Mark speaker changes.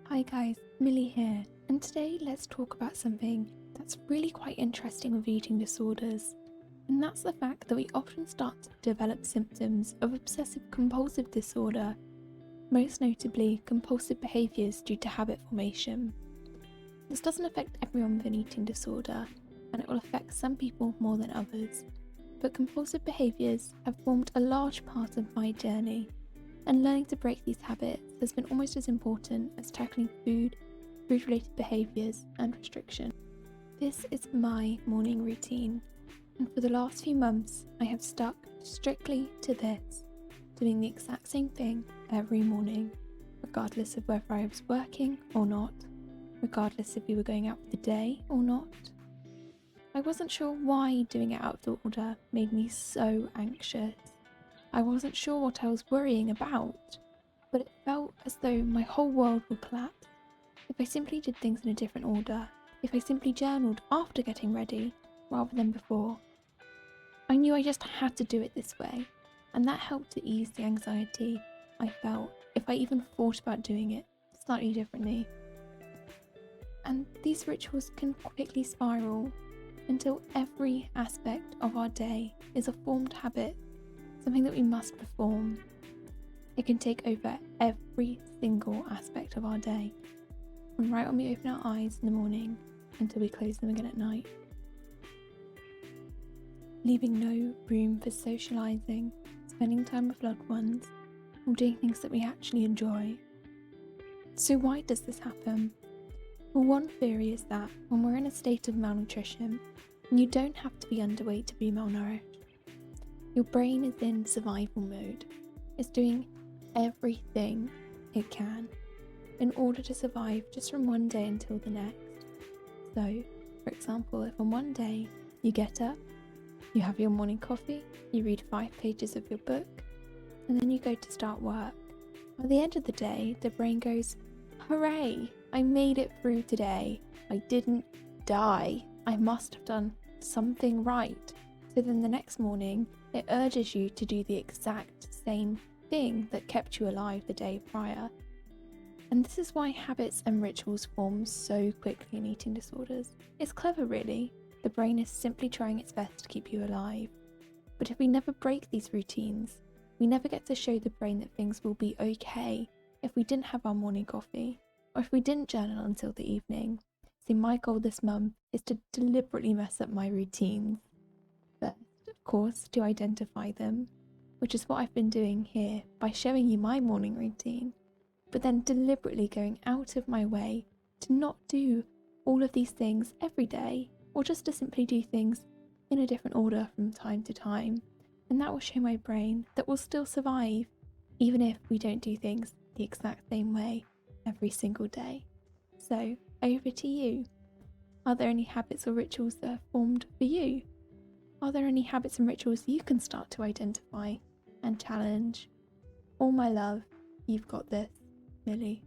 Speaker 1: Hi guys, Millie here, and today let's talk about something that's really quite interesting with eating disorders, and that's the fact that we often start to develop symptoms of obsessive compulsive disorder, most notably compulsive behaviours due to habit formation. This doesn't affect everyone with an eating disorder, and it will affect some people more than others, but compulsive behaviours have formed a large part of my journey, and learning to break these habits has been almost as important as tackling food-related behaviours and restriction. This is my morning routine, and for the last few months I have stuck strictly to this, doing the exact same thing every morning, regardless of whether I was working or not, regardless if we were going out for the day or not. I wasn't sure why doing it out of order made me so anxious. I wasn't sure what I was worrying about, but it felt as though my whole world would collapse if I simply did things in a different order, if I simply journaled after getting ready rather than before. I knew I just had to do it this way, and that helped to ease the anxiety I felt if I even thought about doing it slightly differently. And these rituals can quickly spiral until every aspect of our day is a formed habit, something that we must perform. It can take over every single aspect of our day, from right when we open our eyes in the morning until we close them again at night, leaving no room for socialising, spending time with loved ones, or doing things that we actually enjoy. So why does this happen? Well, one theory is that when we're in a state of malnutrition, and you don't have to be underweight to be malnourished, your brain is in survival mode. It's doing everything it can in order to survive just from one day until the next. So, for example, if on one day you get up, you have your morning coffee, you read 5 pages of your book, and then you go to start work. At the end of the day, the brain goes, "Hooray! I made it through today. I didn't die. I must have done something right." So then the next morning, it urges you to do the exact same thing that kept you alive the day prior. And this is why habits and rituals form so quickly in eating disorders. It's clever, really. The brain is simply trying its best to keep you alive. But if we never break these routines, we never get to show the brain that things will be okay if we didn't have our morning coffee, or if we didn't journal until the evening. See, my goal this month is to deliberately mess up my routines. First, of course, to identify them, which is what I've been doing here by showing you my morning routine, but then deliberately going out of my way to not do all of these things every day, or just to simply do things in a different order from time to time. And that will show my brain that we'll still survive, even if we don't do things the exact same way every single day. So, over to you. Are there any habits or rituals that are formed for you? Are there any habits and rituals you can start to identify and challenge? All my love, you've got this, Millie.